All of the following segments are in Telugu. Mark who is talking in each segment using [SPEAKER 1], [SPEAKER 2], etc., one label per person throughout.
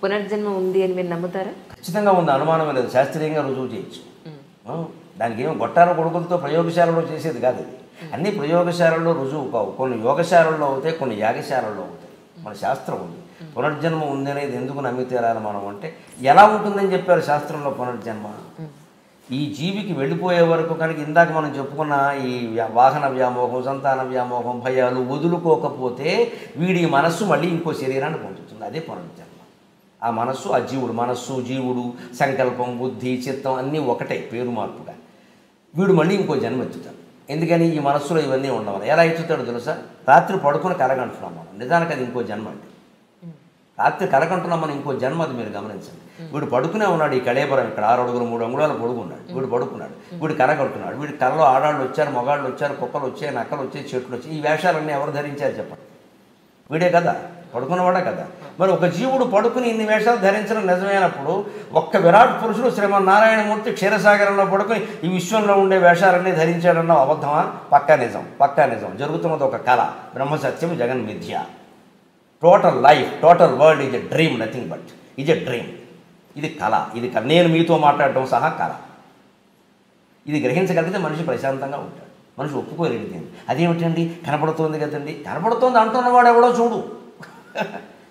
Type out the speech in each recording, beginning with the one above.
[SPEAKER 1] పునర్జన్మ ఉంది అని మీరు నమ్ముతారా?
[SPEAKER 2] ఖచ్చితంగా ఉంది, అనుమానమే లేదు. శాస్త్రీయంగా రుజువు చేయొచ్చు. దానికి ఏమో గొట్టాల కొడుకులతో ప్రయోగశాలలో చేసేది కాదు అది. అన్ని ప్రయోగశాలల్లో రుజువు కావు. కొన్ని యోగశాలల్లో అవుతాయి, కొన్ని యాగశాలల్లో అవుతాయి. మన శాస్త్రం ఉంది. పునర్జన్మ ఉంది అనేది ఎందుకు నమ్మి తీరాలి మనం అంటే, ఎలా ఉంటుందని చెప్పారు శాస్త్రంలో పునర్జన్మ. ఈ జీవికి వెళ్ళిపోయే వరకు కనుక ఇందాక మనం చెప్పుకున్న ఈ వాహన వ్యామోహం, సంతాన వ్యామోహం, భయాలు వదులుకోకపోతే వీడి మనస్సు మళ్ళీ ఇంకో శరీరాన్ని పొందుతుంది. అదే పునర్జన్మ. ఆ మనస్సు, ఆ జీవుడు, మనస్సు జీవుడు, సంకల్పం, బుద్ధి, చిత్తం అన్నీ ఒకటే, పేరు మార్పుగా వీడు మళ్ళీ ఇంకో జన్మ ఎత్తుతాడు. ఎందుకని ఈ మనస్సులో ఇవన్నీ ఉండవాలి. ఎలా ఎత్తుతాడు తెలుసా? రాత్రి పడుకుని కలగంటున్నాం మనం, నిజానికి అది ఇంకో జన్మ అండి. రాత్రి కలగంటున్నాం మనం, ఇంకో జన్మ. అది మీరు గమనించండి. వీడు పడుకునే ఉన్నాడు, ఈ కళేబరం ఇక్కడ 6 అడుగులు 3 అంగుళాలు పడుకున్నాడు. వీడు పడుకున్నాడు, వీడు కలగంటున్నాడు. వీడి కళలో ఆడాళ్ళు వచ్చారు, మగాళ్ళు వచ్చారు, కుక్కలు వచ్చాయి, నక్కలు వచ్చాయి, చెట్లు వచ్చాయి. ఈ వేషాలన్నీ ఎవరు ధరించారు చెప్పండి? వీడే కదా, పడుకున్నవాడే కదా. మరి ఒక జీవుడు పడుకుని ఇన్ని వేషాలు ధరించడం నిజమైనప్పుడు, ఒక్క విరాట్ పురుషుడు శ్రీమన్నారాయణమూర్తి క్షీరసాగరంలో పడుకుని ఈ విశ్వంలో ఉండే వేషాలన్నీ ధరించాడన్న అబద్ధమా? పక్కా నిజం, పక్కా నిజం. జరుగుతున్నది ఒక కళ, బ్రహ్మసత్యం, జగన్ మిథ్య. Total life, total world is a dream, nothing but is a dream. ఇది కళ, ఇది కళ. నేను మీతో మాట్లాడటం సహా కళ. ఇది గ్రహించగలిగితే మనిషి ప్రశాంతంగా ఉంటాడు. మనిషి ఒప్పుకోలేడు దీన్ని. అదేమిటండి, కనపడుతోంది కదండి. కనపడుతోంది అంటున్నవాడు ఎవడో చూడు.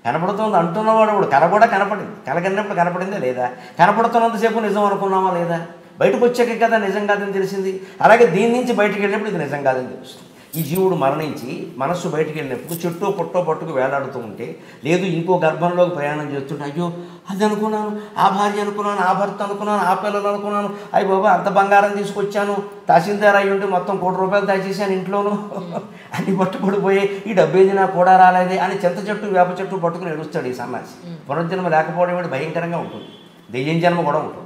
[SPEAKER 2] కనపడుతోంది అంటున్నవాడు ఎవడు. కళ కూడా కనపడింది. కళ కన్నప్పుడు కనపడిందా లేదా? కనపడుతున్నంతసేపు నిజం అనుకున్నామా లేదా? బయటకు వచ్చాకే కదా నిజం కాదని తెలిసింది. అలాగే దీని నుంచి బయటకు వెళ్ళినప్పుడు ఇది నిజం కాదని తెలుస్తుంది. ఈ జీవుడు మరణించి మనస్సు బయటికి వెళ్ళినప్పుడు చెట్టో పొట్టో పట్టుకు వేలాడుతూ ఉంటే, లేదు ఇంకో గర్భంలోకి ప్రయాణం చేస్తుంటే, అయ్యో అది అనుకున్నాను, ఆ భార్య అనుకున్నాను, ఆ భర్త అనుకున్నాను, ఆ పిల్లలు అనుకున్నాను, అయ్యి బాబా అంత బంగారం తీసుకొచ్చాను, తహసీల్దార్ అయ్యి ఉంటే మొత్తం 1 కోటి రూపాయలు దాచేసాను ఇంట్లోనూ, అన్ని పట్టుబడిపోయి ఈ డబ్బేది నాకు కూడా రాలేదే అని చింత చెట్టు వేప చెట్టు పట్టుకుని ఏడుస్తాడు ఈ సన్నాసి. పునర్జన్మ లేకపోవడం ఏంటి భయంకరంగా ఉంటుంది. దెయ్యం జన్మ కూడా ఉంటుంది.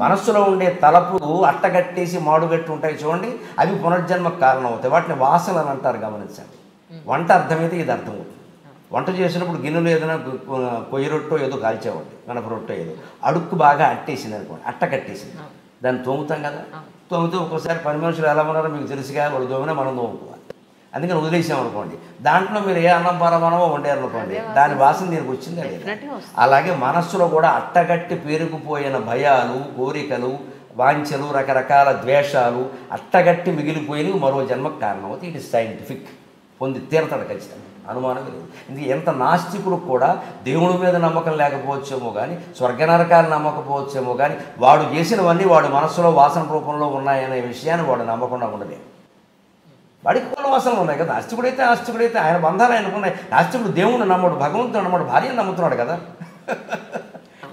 [SPEAKER 2] మనస్సులో ఉండే తలపులు అట్టగట్టేసి మాడుగట్టి ఉంటాయి చూడండి, అవి పునర్జన్మకు కారణం అవుతాయి. వాటిని వాసనలు అంటారు, గమనించండి. వంట అర్థమైతే ఇది అర్థమవుతుంది. వంట చేసినప్పుడు గిన్నెలు ఏదైనా కొయ్యి రొట్టో ఏదో కాల్చేవాడు, గణప రొట్టో ఏదో అడుక్కు బాగా అట్టేసింది అనుకోండి, అట్టగట్టేసింది. దాన్ని తోముతాం కదా, తోమితే ఒక్కోసారి పని మనుషులు ఎలా ఉన్నారో మీకు తెలుసుగా, వాళ్ళు తోమినా మనం తోముకోవాలి. అందుకని వదిలేసామనుకోండి, దాంట్లో మీరు ఏ అన్నం పరమానమో వండారనుకోండి, దాని వాసన దీనికి వచ్చిందా లేదా? అలాగే మనస్సులో కూడా అట్టగట్టి పేరుకుపోయిన భయాలు, కోరికలు, వాంఛలు, రకరకాల ద్వేషాలు అట్టగట్టి మిగిలిపోయినవి మరో జన్మకు కారణం అవుతుంది. It is scientific. పొంది తీరతాడు ఖచ్చితంగా, అనుమానం లేదు. ఇది ఎంత నాస్తికుడు కూడా దేవుడి మీద నమ్మకం లేకపోవచ్చేమో కానీ, స్వర్గనరకాలు నమ్మకపోవచ్చేమో కానీ, వాడు చేసినవన్నీ వాడు మనస్సులో వాసన రూపంలో ఉన్నాయనే విషయాన్ని వాడు నమ్మకుండా ఉండలేదు. వాడికి కొన్ని వాసనలు ఉన్నాయి కదా. ఆస్తికుడైతే ఆయన బంధాలు ఆయనకున్నాయి. నాస్తికుడు దేవుడు నమ్మడు, భగవంతుడు నమ్మడు, భార్యను నమ్ముతున్నాడు కదా.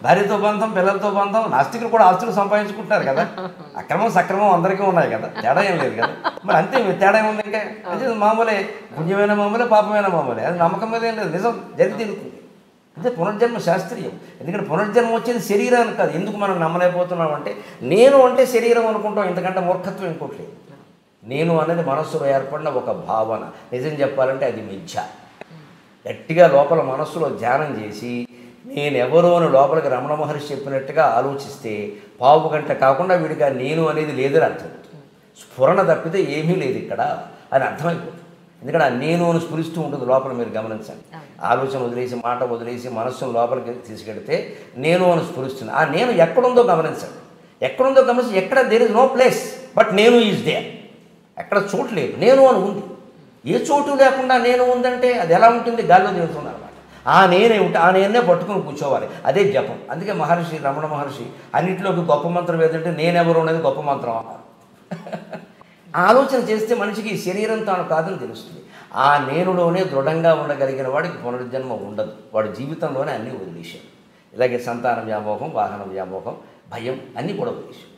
[SPEAKER 2] భార్యతో బంధం, పిల్లలతో బంధం. నాస్తికులు కూడా ఆస్తులు సంపాదించుకుంటున్నారు కదా. అక్రమం సక్రమం అందరికీ ఉన్నాయి కదా, తేడా ఏం లేదు కదా. మరి అంతే, తేడా ఏముంది ఇంకా? అంటే మామూలే, పుణ్యమైన మామూలే, పాపమైన మామూలే. అది నమ్మకం మీద ఏం లేదు, నిజం జరిగి తీరుతుంది. అంటే పునర్జన్మ శాస్త్రీయం. ఎందుకంటే పునర్జన్మ వచ్చేది శరీరానికి కాదు. ఎందుకు మనం నమ్మలేకపోతున్నాం అంటే, నేను అంటే శరీరం అనుకుంటాం. ఎందుకంటే మూర్ఖత్వం ఇంకోటి లేదు. నేను అనేది మనస్సులో ఏర్పడిన ఒక భావన. నిజం చెప్పాలంటే అది మిథ్య. గట్టిగా లోపల మనస్సులో ధ్యానం చేసి నేనెవరో అని లోపలికి రమణ మహర్షి చెప్పినట్టుగా ఆలోచిస్తే పావు గంట కాకుండా వీడిగా నేను అనేది లేదని అర్థం. స్ఫురణ తప్పితే ఏమీ లేదు ఇక్కడ అని అర్థమైపోతుంది. ఎందుకంటే ఆ నేను అని స్ఫురిస్తూ ఉంటుంది లోపల, మీరు గమనించండి. ఆలోచన వదిలేసి, మాట వదిలేసి మనస్సును లోపలికి తీసుకెడితే నేను అని స్ఫురిస్తుంది. ఆ నేను ఎక్కడుందో గమనించండి. ఎక్కడుందో గమనించి, ఎక్కడ there is no place but నేను ఈజ్ దేర్. ఎక్కడ చోటు లేదు, నేను అని ఉంది. ఏ చోటు లేకుండా నేను ఉందంటే అది ఎలా ఉంటుంది? గాల్లో తేలుతుంది అనమాట. ఆ నేనే ఉంటే ఆ నేనే పట్టుకుని కూర్చోవాలి. అదే జపం. అందుకే మహర్షి, రమణ మహర్షి అన్నింటిలోకి గొప్ప మంత్రం ఏదంటే నేనెవరు అనేది గొప్ప మంత్రం అన్నారు. ఆలోచన చేస్తే మనిషికి శరీరం తాను కాదని తెలుస్తుంది. ఆ నేనులోనే దృఢంగా ఉండగలిగిన వాడికి పునర్జన్మ ఉండదు. వాడి జీవితంలోనే అన్నీ వదిలేశాడు. ఇలాగే సంతాన వ్యామోహం, వాహన వ్యామోహం, భయం అన్నీ కూడా వదిలేశాడు.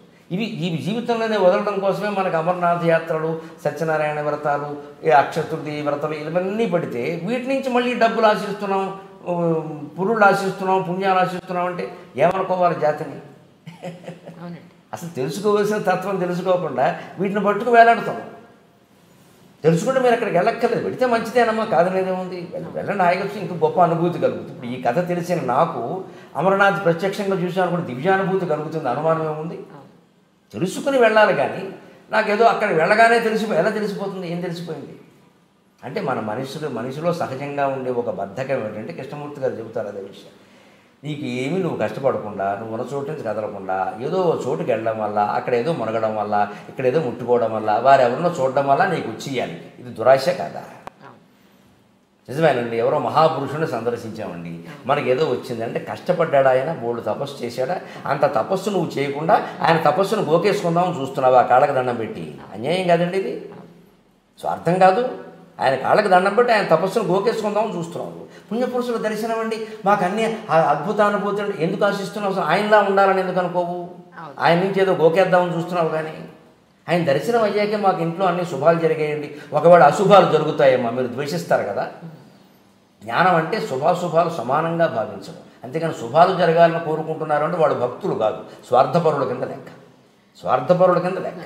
[SPEAKER 2] ఈ జీవితంలోనే వదలడం కోసమే మనకు అమర్నాథ్ యాత్రలు, సత్యనారాయణ వ్రతాలు, అక్షతృతి వ్రతాలు ఇవన్నీ పడితే వీటి నుంచి మళ్ళీ డబ్బులు ఆశిస్తున్నాం, పురుళ్ళు ఆశిస్తున్నాం, పుణ్యాలు ఆశిస్తున్నాం అంటే ఏమనుకోవాలి జాతిని? అసలు తెలుసుకోవాల్సిన తత్వం తెలుసుకోకుండా వీటిని పట్టుకు వేలాడుతాం. తెలుసుకుంటే మీరు అక్కడికి వెళ్ళక్కర్లేదు, వెళితే మంచిదేనమ్మా, కాదనేదేముంది, వెళ్ళండి. హాయిగా ఇంకా గొప్ప అనుభూతి కలుగుతుంది. ఇప్పుడు ఈ కథ తెలిసిన నాకు అమరనాథ్ ప్రత్యక్షంగా చూసాను కూడా దివ్యానుభూతి కలుగుతుంది, అనుమానం ఏముంది? తెలుసుకుని వెళ్ళాలి. కానీ నాకేదో అక్కడ వెళ్ళగానే ఎలా తెలిసిపోతుంది? ఏం తెలిసిపోయింది అంటే మన మనిషిలో సహజంగా ఉండే ఒక బద్ధకం ఏంటంటే, కృష్ణమూర్తి గారు చెబుతారు అదే విషయం. నీకు ఏమీ నువ్వు కష్టపడకుండా నువ్వు ఉన్న చోటు నుంచి కదలకుండా ఏదో చోటుకి వెళ్ళడం వల్ల అక్కడ ఏదో మునగడం వల్ల ఇక్కడ ఏదో ముట్టుకోవడం వల్ల వారు ఎవరినో చూడడం వల్ల నీకు వచ్చేయాలి. ఇది దురాశ కదా? నిజమేనండి. ఎవరో మహాపురుషుని సందర్శించామండి, మనకి ఏదో వచ్చిందంటే కష్టపడ్డాడు ఆయన, బోళ్ళు తపస్సు చేశాడా? అంత తపస్సు నువ్వు చేయకుండా ఆయన తపస్సును గోకేసుకుందామని చూస్తున్నావు ఆ కాళ్ళకి దండం పెట్టి. అన్యాయం కాదండి ఇది, స్వార్థం కాదు. ఆయన కాళ్ళకి దండం పెట్టి ఆయన తపస్సును గోకేసుకుందామని చూస్తున్నావు. పుణ్యపురుషుల దర్శనం అండి, మాకు అన్ని అద్భుతానుభూతులు ఎందుకు ఆశిస్తున్నావు? అసలు ఆయనలా ఉండాలని ఎందుకు అనుకోవు? ఆయన నుంచి ఏదో గోకేద్దామని చూస్తున్నావు. కానీ ఆయన దర్శనం అయ్యాకే మాకు ఇంట్లో అన్ని శుభాలు జరిగాయండి, ఒకవేళ అశుభాలు జరుగుతాయేమో మీరు ద్వేషిస్తారు కదా. జ్ఞానం అంటే శుభాశుభాలు సమానంగా భావించడం, అంతేకాని శుభాలు జరగాలని కోరుకుంటున్నారు అంటే వాళ్ళు భక్తులు కాదు, స్వార్థపరుల కింద లెక్క, స్వార్థపరుల కింద లెక్క.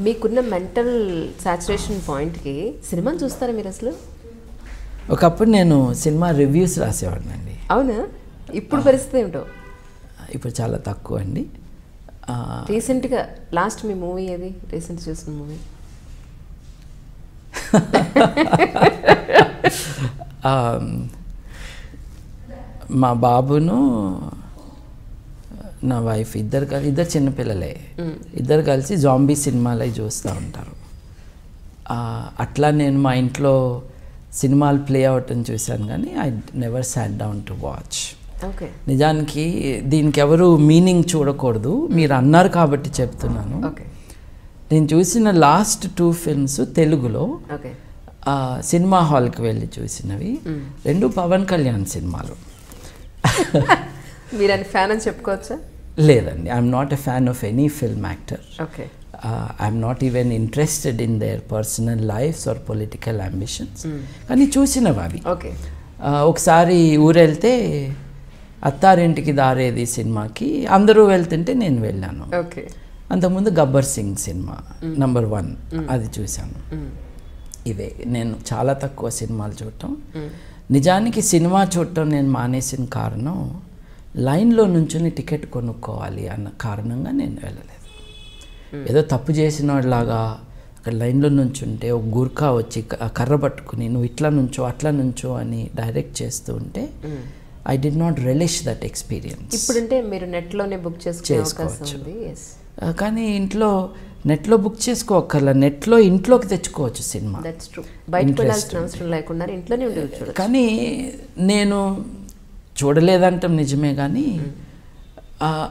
[SPEAKER 1] మీకున్న మెంటల్ సాచురేషన్ పాయింట్కి సినిమాని చూస్తారా మీరు అసలు?
[SPEAKER 3] ఒకప్పుడు నేను సినిమా రివ్యూస్ రాసేవాడిని అండి.
[SPEAKER 1] అవునా? ఇప్పుడు పరిస్థితి ఏమిటో?
[SPEAKER 3] ఇప్పుడు చాలా తక్కువ అండి.
[SPEAKER 1] రీసెంట్గా లాస్ట్ మీ మూవీ ఏది? రీసెంట్ చూసిన మూవీ?
[SPEAKER 3] మా బాబును నా వైఫ్ ఇద్దరు చిన్నపిల్లలే, ఇద్దరు కలిసి జాంబీ సినిమాలు చూస్తూ ఉంటారు. అట్లా నేను మా ఇంట్లో సినిమాలు ప్లే అవటం చూశాను, కానీ I never sat down to watch. నిజానికి దీనికి ఎవరు మీనింగ్ చూడకూడదు, మీరు అన్నారు కాబట్టి చెప్తున్నాను. నేను చూసిన లాస్ట్ 2 ఫిల్మ్స్ తెలుగులో సినిమా హాల్కి వెళ్ళి చూసినవి, 2 పవన్ కళ్యాణ్ సినిమాలు.
[SPEAKER 1] మీరు అని ఫ్యాన్ అని చెప్పుకోవచ్చా?
[SPEAKER 3] లేదండి, I'm not a fan of any film actor. I'm not even interested in their personal lives or political ambitions. కానీ చూసినవి అవి. ఒకసారి ఊరెళ్తే అత్తారింటికి దారేది సినిమాకి అందరూ వెళ్తుంటే నేను వెళ్ళాను. అంతకుముందు గబ్బర్ సింగ్ సినిమా నంబర్ 1 అది చూశాను. ఇవే నేను చాలా తక్కువ సినిమాలు చూడటం. నిజానికి సినిమా చూడటం నేను మానేసిన కారణం లైన్లో నుంచుని టికెట్ కొనుక్కోవాలి అన్న కారణంగా నేను వెళ్ళలేదు. ఏదో తప్పు చేసిన వాళ్ళలాగా అక్కడ లైన్లో నుంచుంటే ఒక గుర్ఖా వచ్చి కర్ర పట్టుకుని నువ్వు ఇట్లా నుంచో అట్లా నుంచో అని డైరెక్ట్ చేస్తూ ఉంటే I did not relish that experience.
[SPEAKER 1] ఇప్పుడంటే మీరు నెట్లోనే బుక్ చేసుకోవచ్చు,
[SPEAKER 3] కానీ నెట్లో బుక్ చేసుకోవక్కర్లా, నెట్లో ఇంట్లోకి తెచ్చుకోవచ్చు సినిమా. కానీ నేను చూడలేదంటాం నిజమే, కానీ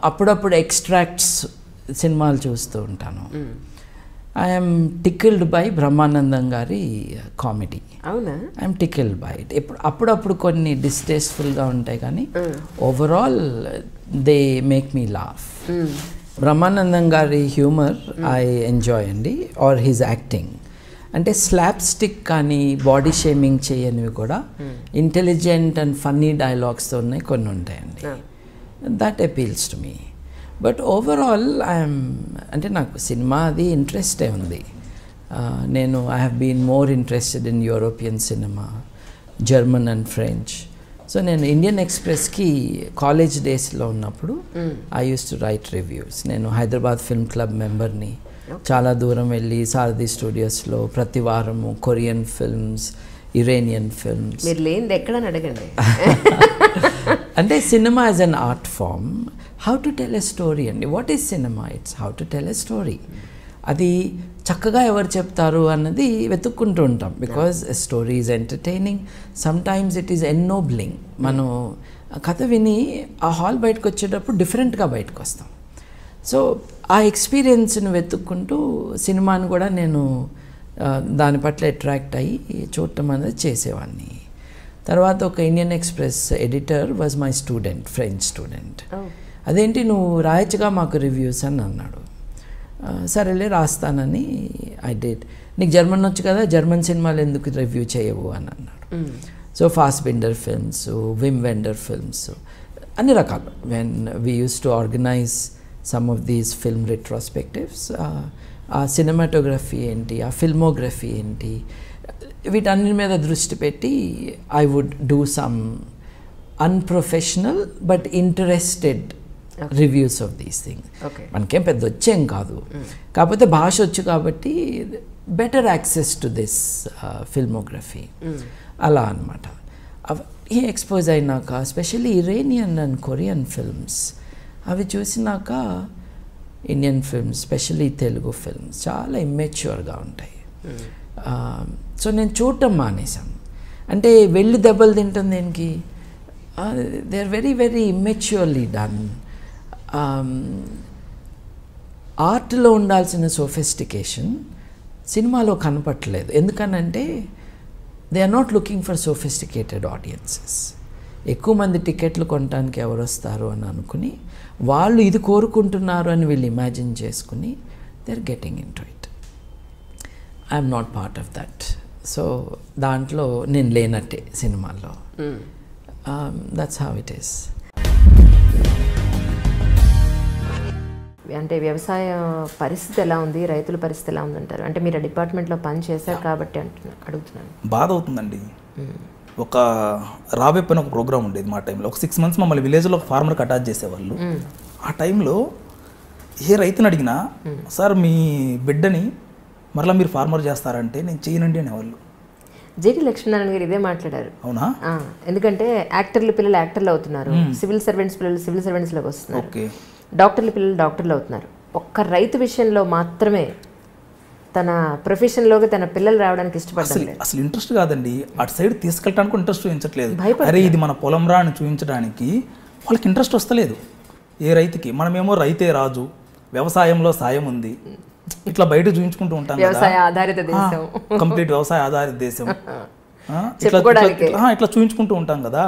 [SPEAKER 3] అప్పుడప్పుడు ఎక్స్ట్రాక్ట్స్ సినిమాలు చూస్తూ ఉంటాను. ఐఎమ్ టికిల్డ్ బై బ్రహ్మానందం గారి కామెడీ.
[SPEAKER 1] అవునా?
[SPEAKER 3] I'm tickled by it. అప్పుడప్పుడు కొన్ని డిస్టేస్ఫుల్గా ఉంటాయి, కానీ overall they make me laugh. Brahmanandam గారి హ్యూమర్ ఐ ఎంజాయ్ అండి, ఆర్ హిజ్ యాక్టింగ్. అంటే స్లాప్ స్టిక్ కానీ బాడీ షేమింగ్ చేయనివి కూడా ఇంటెలిజెంట్ అండ్ ఫన్నీ డైలాగ్స్తో ఉన్నాయి, కొన్ని ఉంటాయండి. That appeals to me. But overall అంటే నాకు సినిమా అది ఇంట్రెస్టే ఉంది. నేను I have been more interested in European cinema, German and French. So నేను ఇండియన్ ఎక్స్ప్రెస్కి కాలేజ్ డేస్లో ఉన్నప్పుడు I use to right reviews. నేను హైదరాబాద్ ఫిల్మ్ క్లబ్ మెంబర్ని. చాలా దూరం వెళ్ళి సారథి స్టూడియోస్లో ప్రతి వారము కొరియన్ ఫిల్మ్స్, ఇరానియన్ ఫిల్మ్స్.
[SPEAKER 1] మీరు లేనిది ఎక్కడని అడగండి.
[SPEAKER 3] అంటే cinema as an art form, how to tell a story అండి. What is cinema? It's how to tell a story. అది చక్కగా ఎవరు చెప్తారు అన్నది వెతుక్కుంటూ ఉంటాం. Because story is entertaining, sometimes it is ennobling. మనం కథ విని ఆ హాల్ బయటకు వచ్చేటప్పుడు డిఫరెంట్గా బయటకు వస్తాం. సో ఆ ఎక్స్పీరియన్స్ని వెతుక్కుంటూ సినిమాని కూడా నేను దాని పట్ల అట్రాక్ట్ అయ్యి చూడటం అనేది చేసేవాడిని. తర్వాత ఒక Indian Express editor was my student, French student. అదేంటి నువ్వు రాయచ్చుగా మాకు రివ్యూస్ అని అన్నాడు. సరేలే రాస్తానని ఐ డిడ్. నీకు జర్మన్ వచ్చు కదా, జర్మన్ సినిమాలు ఎందుకు రివ్యూ చేయవు అని అన్నాడు. So Fassbinder films, Wim Wender films, అన్ని రకాలు. When we use to organise some of these film retrospectives, ఆ సినిమాటోగ్రఫీ ఏంటి, ఆ ఫిల్మోగ్రఫీ ఏంటి, వీటన్ని మీద దృష్టి పెట్టి I would do some unprofessional but interested reviews of these things. మనకేం పెద్ద వచ్చేం కాదు, కాకపోతే భాష వచ్చు కాబట్టి better access to this filmography, అలా అనమాట. అవన్నీ ఎక్స్పోజ్ అయినాక specially Iranian and Korean films అవి చూసినాక Indian films specially Telugu films చాలా ఇమ్మెచ్యూర్గా ఉంటాయి. సో నేను చూడటం మానేశాను. అంటే వెళ్ళి దెబ్బలు తింటుంది దేనికి, they are very very immaturely done. ఆర్ట్లో ఉండాల్సిన సోఫిస్టికేషన్ సినిమాలో కనపట్టలేదు. ఎందుకనంటే they are not looking for sophisticated audiences. ఎక్కువ మంది టికెట్లు కొనడానికి ఎవరు వస్తారు అని అనుకుని వాళ్ళు ఇది కోరుకుంటున్నారు అని వీళ్ళు ఇమాజిన్ చేసుకుని they are getting into it. I'm not part of that. So దాంట్లో నేను లేనట్టే సినిమాల్లో. That's how it is.
[SPEAKER 1] అంటే వ్యవసాయ పరిస్థితి ఎలా ఉంది, రైతుల పరిస్థితి ఎలా ఉందంటారు? అంటే మీరు ఆ డిపార్ట్మెంట్లో పని చేశారు కాబట్టి అడుగుతున్నాను.
[SPEAKER 4] బాధ అవుతుందండి. ఒక రాబెప్పని ఒక ప్రోగ్రామ్ ఉండేది మా టైంలో. ఒక 6 months మమ్మల్ని విలేజ్లో ఒక ఫార్మర్కి అటాచ్ చేసేవాళ్ళు. ఆ టైంలో ఏ రైతుని అడిగినా సార్ మీ బిడ్డని మరలా మీరు ఫార్మర్ చేస్తారంటే నేను చేయనండి అనేవాళ్ళు.
[SPEAKER 1] జేడి లక్ష్మీనారాయణ గారు ఇదే మాట్లాడారు.
[SPEAKER 4] అవునా?
[SPEAKER 1] ఎందుకంటే యాక్టర్ల పిల్లలు యాక్టర్లు అవుతున్నారు, సివిల్ సర్వెంట్స్ పిల్లలు సివిల్ సర్వెంట్స్లోకి వస్తున్నారు, డాక్టర్ల పిల్లలు డాక్టర్లు అవుతున్నారు. ఒక్క రైతు విషయంలో మాత్రమే తన ప్రొఫెషన్లోకి తన పిల్లలు రావడానికి ఇష్టపడతారు.
[SPEAKER 4] అసలు ఇంట్రెస్ట్ కాదండి, అటు సైడ్ తీసుకెళ్ళడానికి ఇంట్రెస్ట్ చూపించట్లేదు. అరే ఇది మన పొలం రా అని చూపించడానికి వాళ్ళకి ఇంట్రెస్ట్ వస్తలేదు ఏ రైతుకి. మనమేమో రైతే రాజు, వ్యవసాయంలో సాయం ఉంది, ఇట్లా బయట చూపించుకుంటూ ఉంటాం.
[SPEAKER 1] వ్యవసాయ ఆధారిత దేశం,
[SPEAKER 4] కంప్లీట్ వ్యవసాయ ఆధారిత దేశం, ఇట్లా చూపించుకుంటూ ఉంటాం కదా.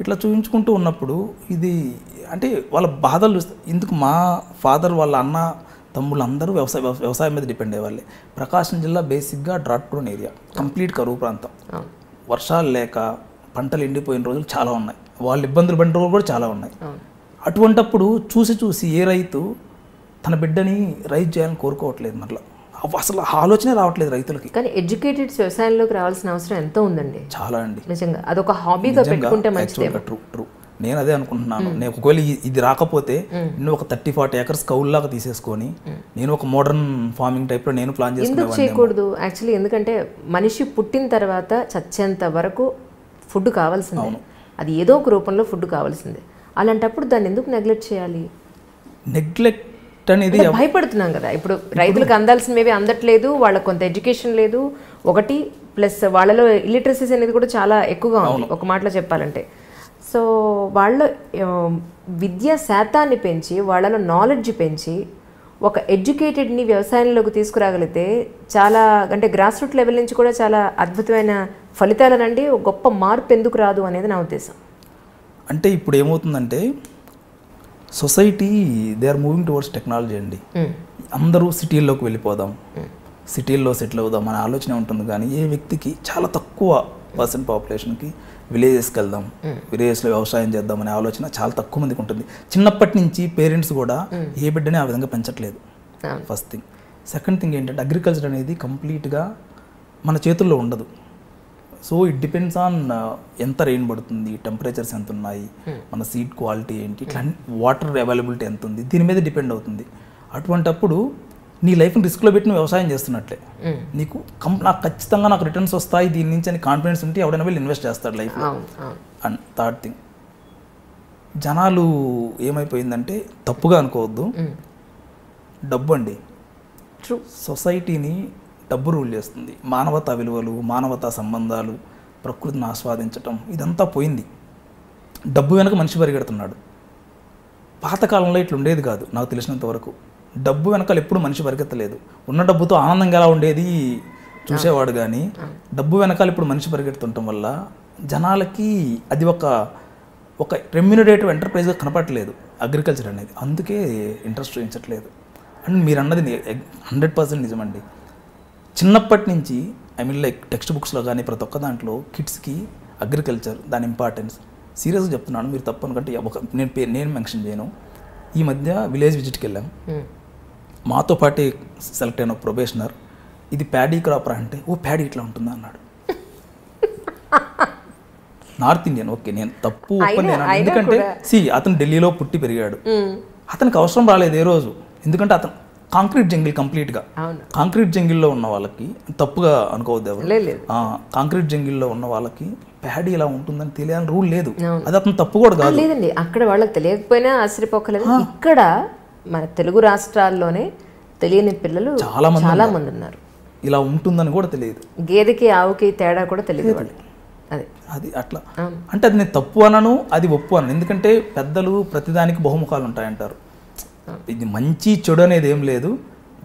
[SPEAKER 4] ఇట్లా చూపించుకుంటూ ఉన్నప్పుడు ఇది అంటే వాళ్ళ బాధలు ఎందుకు. మా ఫాదర్ వాళ్ళ అన్న తమ్ముళ్ళు అందరూ వ్యవసాయం మీద డిపెండ్ అయ్యేవాళ్ళే. ప్రకాశం జిల్లా బేసిక్గా డ్రాట్ ప్రోన్ ఏరియా, కంప్లీట్ కరువు ప్రాంతం. వర్షాలు లేక పంటలు ఎండిపోయిన రోజులు చాలా ఉన్నాయి, వాళ్ళు ఇబ్బందులు పడిన రోజులు కూడా చాలా ఉన్నాయి. అటువంటప్పుడు చూసి ఏ రైతు తన బిడ్డని రైతు చేయాలని కోరుకోవట్లేదు. మరలా అసలు ఆలోచనే రావట్లేదు రైతులకి.
[SPEAKER 1] కానీ ఎడ్యుకేటెడ్ వ్యవసాయంలోకి రావాల్సిన అవసరం ఎంతో ఉందండి.
[SPEAKER 4] చాలా అండి,
[SPEAKER 1] నిజంగా అదొక హాబీగా పెట్టుకుంటే మంచిది.
[SPEAKER 4] ట్రూ. నేను అదే అనుకుంటున్నాను. నేను ఒకవేళ ఇది రాకపోతే నేను ఒక 30-40 acres కౌల్లాగా తీసేసుకొని నేను ఒక మోడర్న్ ఫార్మింగ్ టైప్లో నేను ప్లాన్
[SPEAKER 1] ఎందుకు చేయకూడదు యాక్చువల్లీ? ఎందుకంటే మనిషి పుట్టిన తర్వాత చచ్చేంత వరకు ఫుడ్ కావాల్సిందే, అది ఏదో ఒక రూపంలో ఫుడ్ కావాల్సిందే. అలాంటప్పుడు దాన్ని ఎందుకు నెగ్లెక్ట్ చేయాలి?
[SPEAKER 4] నెగ్లెక్ట్ అనేది
[SPEAKER 1] భయపడుతున్నాం కదా. ఇప్పుడు రైతులకు అందాల్సినవి అందట్లేదు, వాళ్ళకి కొంత ఎడ్యుకేషన్ లేదు ఒకటి, ప్లస్ వాళ్ళలో ఇల్లిటరసీస్ అనేది కూడా చాలా ఎక్కువగా ఉంది ఒక మాటలో చెప్పాలంటే. సో వాళ్ళ విద్యా శాతాన్ని పెంచి వాళ్ళలో నాలెడ్జ్ పెంచి ఒక ఎడ్యుకేటెడ్ని వ్యవసాయంలోకి తీసుకురాగలిగితే చాలా, అంటే గ్రాస్ రూట్ లెవెల్ నుంచి కూడా చాలా అద్భుతమైన ఫలితాలనండి, గొప్ప మార్పు ఎందుకు రాదు అనేది నా ఉద్దేశం.
[SPEAKER 4] అంటే ఇప్పుడు ఏమవుతుందంటే society they are moving towards technology అండి. అందరూ సిటీల్లోకి వెళ్ళిపోదాం, సిటీల్లో సెటిల్ అవుదాం అనే ఆలోచన ఉంటుంది. కానీ ఏ వ్యక్తికి చాలా తక్కువ పర్సెంట్ పాపులేషన్కి విలేజెస్కి వెళ్దాం, విలేజెస్లో వ్యవసాయం చేద్దాం అనే ఆలోచన చాలా తక్కువ మందికి ఉంటుంది. చిన్నప్పటి నుంచి పేరెంట్స్ కూడా ఏ బిడ్డని ఆ విధంగా పెంచట్లేదు. First thing. సెకండ్ థింగ్ ఏంటంటే అగ్రికల్చర్ అనేది కంప్లీట్గా మన చేతుల్లో ఉండదు. సో ఇట్ డిపెండ్స్ ఆన్ ఎంత రెయిన్ పడుతుంది, టెంపరేచర్స్ ఎంత ఉన్నాయి, మన సీడ్ క్వాలిటీ ఏంటి, ఇట్లా వాటర్ అవైలబిలిటీ ఎంత ఉంది, దీని మీద డిపెండ్ అవుతుంది. అటువంటప్పుడు నీ లైఫ్ని రిస్క్లో పెట్టి నువ్వు వ్యవసాయం చేస్తున్నట్లే. నీకు నాకు ఖచ్చితంగా నాకు రిటర్న్స్ వస్తాయి దీని నుంచి అని కాన్ఫిడెన్స్ ఉంటే ఎవడైనా వెళ్ళి ఇన్వెస్ట్ చేస్తాడు లైఫ్లో. అండ్ థర్డ్ థింగ్, జనాలు ఏమైపోయిందంటే తప్పుగా అనుకోవద్దు, డబ్బు అండి సొసైటీని డబ్బు రూల్ చేస్తుంది. మానవతా విలువలు, మానవతా సంబంధాలు, ప్రకృతిని ఆస్వాదించటం ఇదంతా పోయింది. డబ్బు వెనక మనిషి పరిగెడుతున్నాడు. పాతకాలంలో ఇట్లా ఉండేది కాదు నాకు తెలిసినంత వరకు. డబ్బు వెనకాల ఎప్పుడు మనిషి పరిగెత్తలేదు. ఉన్న డబ్బుతో ఆనందంగా ఎలా ఉండేది చూసేవాడు, కానీ డబ్బు వెనకాల ఇప్పుడు మనిషి పరిగెడుతుండటం వల్ల జనాలకి అది ఒక రెమ్యూనరేటివ్ ఎంటర్ప్రైజ్గా కనపడట్లేదు అగ్రికల్చర్ అనేది. అందుకే ఇంట్రెస్ట్ చూపించట్లేదు. అండ్ మీరు అన్నది 100% నిజమండి. చిన్నప్పటి నుంచి లైక్ టెక్స్ట్ బుక్స్లో కానీ ప్రతి ఒక్క దాంట్లో కిడ్స్కి అగ్రికల్చర్ దాని ఇంపార్టెన్స్ సీరియస్గా చెప్తున్నాను. మీరు తప్పు అనుకంటే నేను మెన్షన్ చేయను. ఈ మధ్య విలేజ్ విజిట్కి వెళ్ళాం. మాతో పాటే సెలెక్ట్ అయిన ప్రొబేషనర్, ఇది ప్యాడీ క్రాపర్ అంటే, ఓ ప్యాడీ ఇట్లా ఉంటుందా అన్నాడు. నార్త్ ఇండియన్, ఓకే నేను తప్పు ఒప్పలేను. ఎందుకంటే అతను ఢిల్లీలో పుట్టి పెరిగాడు, అతనికి అవసరం రాలేదు ఏ రోజు. ఎందుకంటే అతను కాంక్రీట్ జంగిల్, కంప్లీట్గా కాంక్రీట్ జంగిల్లో ఉన్న వాళ్ళకి, తప్పుగా అనుకోవద్దు ఎవరు, కాంక్రీట్ జంగిల్లో ఉన్న వాళ్ళకి ప్యాడీ ఇలా ఉంటుందని తెలియాలని రూల్ లేదు. అది అతను తప్పు కూడా కాదు.
[SPEAKER 1] లేదండి, అక్కడ వాళ్ళకి తెలియకపోయినా ఆశ్చర్యపోకలేదు. ఇక్కడ మన తెలుగు రాష్ట్రాల్లోనే తెలియని పిల్లలు చాలా మంది ఉన్నారు.
[SPEAKER 4] ఇలా ఉంటుందని కూడా తెలియదు.
[SPEAKER 1] గేదెకి ఆవుకి తేడా కూడా తెలియదు వాళ్ళకి.
[SPEAKER 4] అది అట్లా అంటే అది నేను తప్పు అనను, అది ఒప్పు అనను. ఎందుకంటే పెద్దలు ప్రతిదానికి బహుముఖాలు ఉంటాయంటారు. ఇది మంచి చెడు అనేది ఏం లేదు,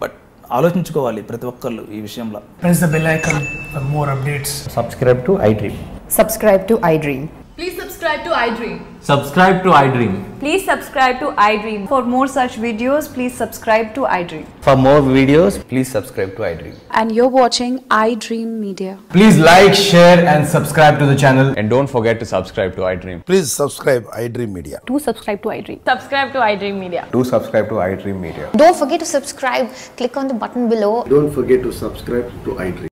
[SPEAKER 4] బట్ ఆలోచించుకోవాలి ప్రతి ఒక్కళ్ళు ఈ విషయంలో.
[SPEAKER 5] Press the bell icon for more updates.
[SPEAKER 6] Subscribe to iDream.
[SPEAKER 7] Subscribe to iDream.
[SPEAKER 8] Please subscribe to iDream.
[SPEAKER 6] Subscribe to iDream.
[SPEAKER 8] Please subscribe to iDream.
[SPEAKER 7] For more such videos, please subscribe to iDream.
[SPEAKER 6] For more videos, please subscribe to iDream.
[SPEAKER 7] And you're watching iDream Media.
[SPEAKER 9] Please like, share and subscribe to the channel.
[SPEAKER 6] And don't forget to subscribe to iDream.
[SPEAKER 10] Please subscribe iDream Media.
[SPEAKER 7] Do subscribe to iDream.
[SPEAKER 8] Subscribe to iDream Media.
[SPEAKER 6] Do subscribe to iDream Media.
[SPEAKER 11] Don't forget to subscribe. Click on the button below.
[SPEAKER 10] Don't forget to subscribe to iDream.